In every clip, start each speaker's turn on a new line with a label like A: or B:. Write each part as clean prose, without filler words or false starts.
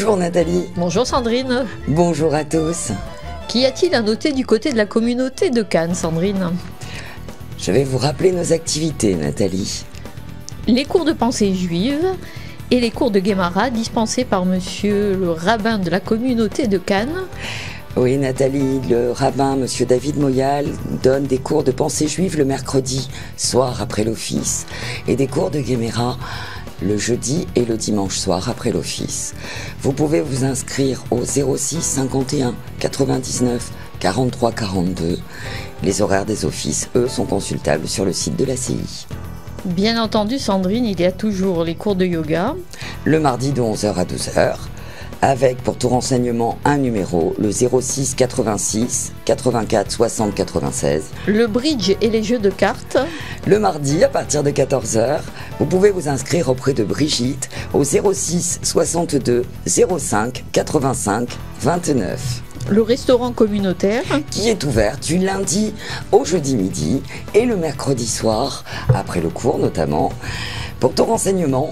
A: Bonjour Nathalie.
B: Bonjour Sandrine.
A: Bonjour à tous.
B: Qu'y a-t-il à noter du côté de la communauté de Cannes, Sandrine?
A: Je vais vous rappeler nos activités, Nathalie.
B: Les cours de pensée juive et les cours de Guémara dispensés par monsieur le rabbin de la communauté de Cannes.
A: Oui, Nathalie, le rabbin, monsieur David Moyal, donne des cours de pensée juive le mercredi soir après l'office et des cours de Guémara le jeudi et le dimanche soir après l'office. Vous pouvez vous inscrire au 06 51 99 43 42. Les horaires des offices, eux, sont consultables sur le site de la CI.
B: Bien entendu, Sandrine, il y a toujours les cours de yoga.
A: Le mardi de 11h à 12h, avec pour tout renseignement un numéro, le 06 86 84 60 96.
B: Le bridge et les jeux de cartes.
A: Le mardi, à partir de 14h, vous pouvez vous inscrire auprès de Brigitte au 06 62 05 85 29.
B: Le restaurant communautaire,
A: qui est ouvert du lundi au jeudi midi et le mercredi soir, après le cours notamment. Pour tout renseignement,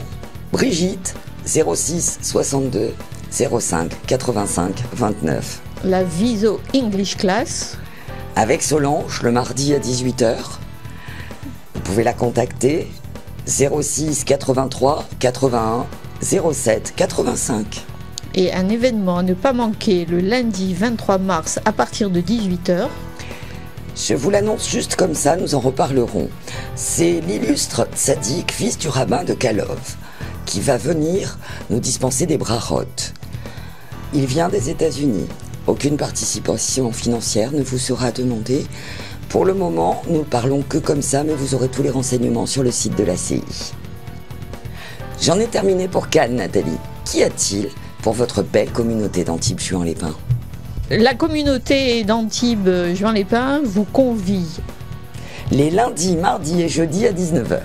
A: Brigitte 06 62 05 85 29.
B: La Viso English Class.
A: Avec Solange, le mardi à 18h. Vous pouvez la contacter 06 83 81 07 85.
B: Et un événement à ne pas manquer le lundi 23 mars à partir de 18h.
A: Je vous l'annonce juste comme ça, nous en reparlerons. C'est l'illustre tzaddik, fils du rabbin de Kalov, qui va venir nous dispenser des brachot. Il vient des États-Unis. Aucune participation financière ne vous sera demandée. Pour le moment, nous ne parlons que comme ça, mais vous aurez tous les renseignements sur le site de la CI. J'en ai terminé pour Cannes, Nathalie. Qu'y a-t-il pour votre belle communauté d'Antibes-Juan-les-Pins?
B: La communauté d'Antibes-Juan-les-Pins vous convie
A: les lundis, mardis et jeudis à 19h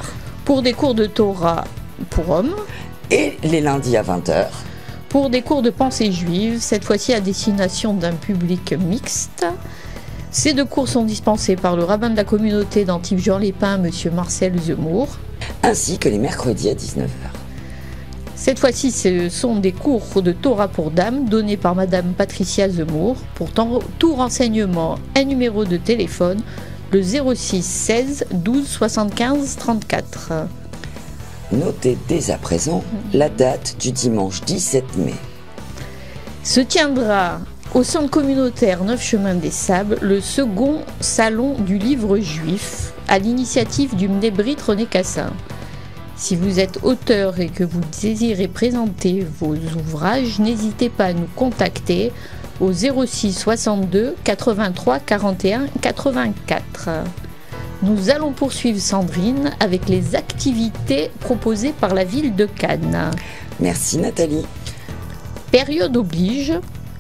B: pour des cours de Torah pour hommes
A: et les lundis à 20h
B: pour des cours de pensée juive, cette fois-ci à destination d'un public mixte. Ces deux cours sont dispensés par le rabbin de la communauté d'Antibes-Juan-les-Pins, monsieur Marcel Zemmour,
A: ainsi que les mercredis à 19h.
B: Cette fois-ci, ce sont des cours de Torah pour dames donnés par madame Patricia Zemmour. Pour tout renseignement, un numéro de téléphone, le 06 16 12 75 34.
A: Notez dès à présent la date du dimanche 17 mai.
B: Se tiendra au centre communautaire 9 Chemin des Sables le second salon du livre juif à l'initiative du Mnebrit René Cassin. Si vous êtes auteur et que vous désirez présenter vos ouvrages, n'hésitez pas à nous contacter au 06 62 83 41 84. Nous allons poursuivre, Sandrine, avec les activités proposées par la ville de Cannes.
A: Merci Nathalie.
B: Période oblige,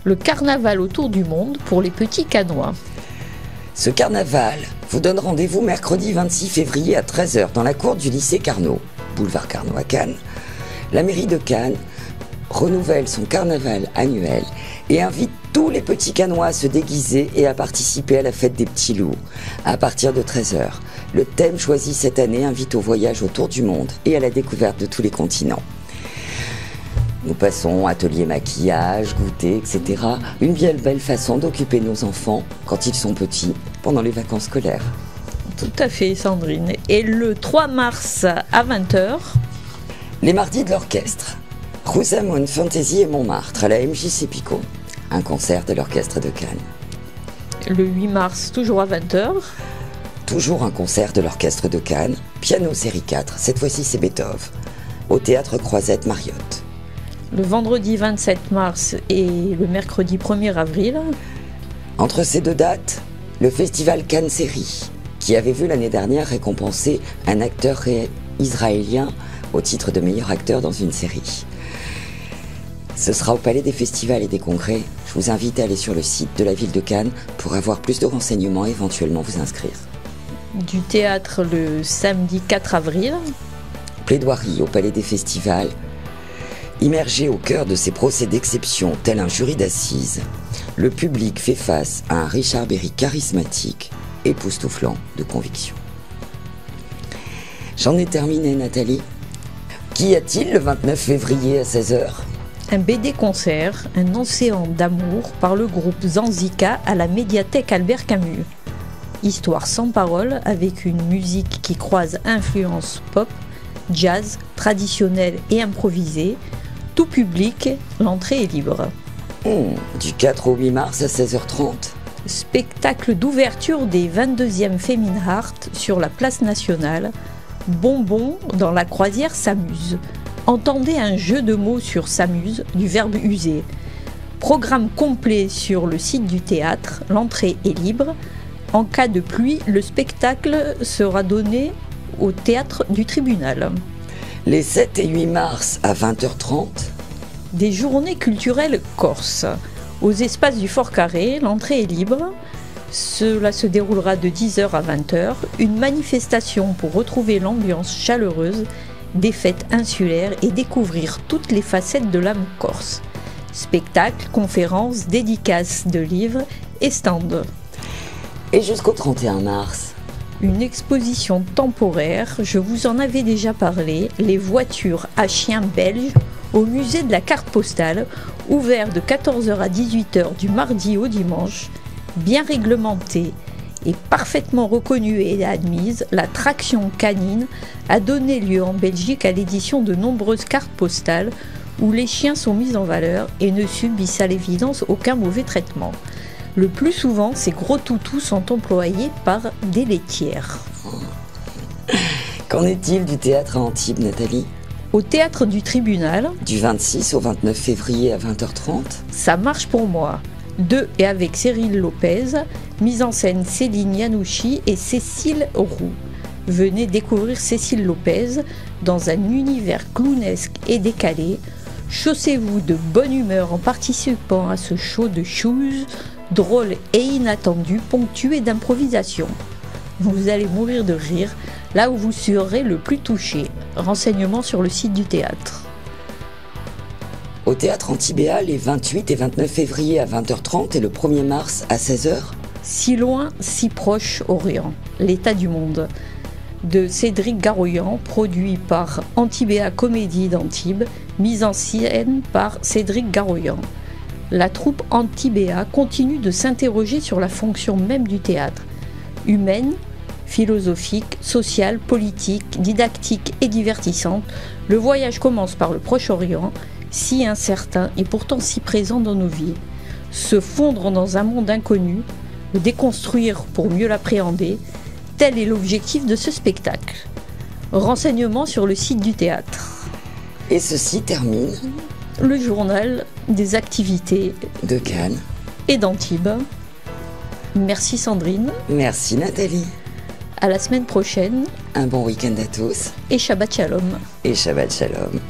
B: le carnaval autour du monde pour les petits Cannois.
A: Ce carnaval vous donne rendez-vous mercredi 26 février à 13h dans la cour du lycée Carnot, boulevard Carnot à Cannes. La mairie de Cannes renouvelle son carnaval annuel et invite tous les petits Cannois à se déguiser et à participer à la fête des petits loups à partir de 13h. Le thème choisi cette année invite au voyage autour du monde et à la découverte de tous les continents. Nous passons atelier maquillage, goûter, etc. Une bien belle façon d'occuper nos enfants quand ils sont petits pendant les vacances scolaires.
B: Tout à fait, Sandrine. Et le 3 mars à 20h,
A: les mardis de l'orchestre. Rosamond Fantasy et Montmartre à la MJC Picot. Un concert de l'orchestre de Cannes.
B: Le 8 mars, toujours à 20h.
A: Toujours un concert de l'orchestre de Cannes. Piano série 4, cette fois-ci c'est Beethoven. Au théâtre Croisette Mariotte.
B: Le vendredi 27 mars et le mercredi 1er avril.
A: Entre ces deux dates, le festival Cannes Série, qui avait vu l'année dernière récompenser un acteur israélien au titre de meilleur acteur dans une série. Ce sera au Palais des Festivals et des Congrès. Je vous invite à aller sur le site de la ville de Cannes pour avoir plus de renseignements et éventuellement vous inscrire.
B: Du théâtre le samedi 4 avril.
A: Plaidoirie au Palais des Festivals. Immergé au cœur de ces procès d'exception, tel un jury d'assises, le public fait face à un Richard Berry charismatique, époustouflant de conviction. J'en ai terminé, Nathalie. Qu'y a-t-il le 29 février à 16h?
B: Un BD-concert, un océan d'amour par le groupe Zanzika à la médiathèque Albert Camus. Histoire sans parole avec une musique qui croise influences pop, jazz, traditionnelle et improvisée. Tout public, l'entrée est libre.
A: Du 4 au 8 mars à 16h30.
B: Spectacle d'ouverture des 22e Féminin Art sur la place nationale. Bonbon dans la croisière s'amuse. Entendez un jeu de mots sur s'amuse du verbe user. Programme complet sur le site du théâtre, l'entrée est libre. En cas de pluie, le spectacle sera donné au théâtre du Tribunal.
A: Les 7 et 8 mars à 20h30.
B: Des journées culturelles corses. Aux espaces du Fort Carré, l'entrée est libre. Cela se déroulera de 10h à 20h. Une manifestation pour retrouver l'ambiance chaleureuse des fêtes insulaires et découvrir toutes les facettes de l'âme corse. Spectacles, conférences, dédicaces de livres et stands.
A: Et jusqu'au 31 mars.
B: Une exposition temporaire, je vous en avais déjà parlé, les voitures à chiens belges au musée de la carte postale, ouvert de 14h à 18h du mardi au dimanche. Bien réglementée et parfaitement reconnue et admise, la traction canine a donné lieu en Belgique à l'édition de nombreuses cartes postales où les chiens sont mis en valeur et ne subissent à l'évidence aucun mauvais traitement. Le plus souvent, ces gros toutous sont employés par des laitières.
A: Qu'en est-il du théâtre à Antibes, Nathalie?
B: Au théâtre du Tribunal,
A: du 26 au 29 février à 20h30.
B: Ça marche pour moi. De et avec Cyril Lopez, mise en scène Céline Yanouchi et Cécile Roux. Venez découvrir Cécile Lopez dans un univers clownesque et décalé. Chaussez-vous de bonne humeur en participant à ce show de shoes drôle et inattendu, ponctué d'improvisation. Vous allez mourir de rire, là où vous serez le plus touché. Renseignements sur le site du théâtre.
A: Au théâtre Antibéa, les 28 et 29 février à 20h30 et le 1er mars à 16h.
B: Si loin, si proche, Orient, l'état du monde. De Cédric Garoyan, produit par Antibéa Comédie d'Antibes, mise en scène par Cédric Garoyan. La troupe Antibéa continue de s'interroger sur la fonction même du théâtre. Humaine, philosophique, sociale, politique, didactique et divertissante, le voyage commence par le Proche-Orient, si incertain et pourtant si présent dans nos vies. Se fondre dans un monde inconnu, le déconstruire pour mieux l'appréhender, tel est l'objectif de ce spectacle. Renseignements sur le site du théâtre.
A: Et ceci termine
B: le journal des activités
A: de Cannes
B: et d'Antibes. Merci Sandrine.
A: Merci Nathalie.
B: À la semaine prochaine.
A: Un bon week-end à tous.
B: Et Shabbat Shalom.
A: Et Shabbat Shalom.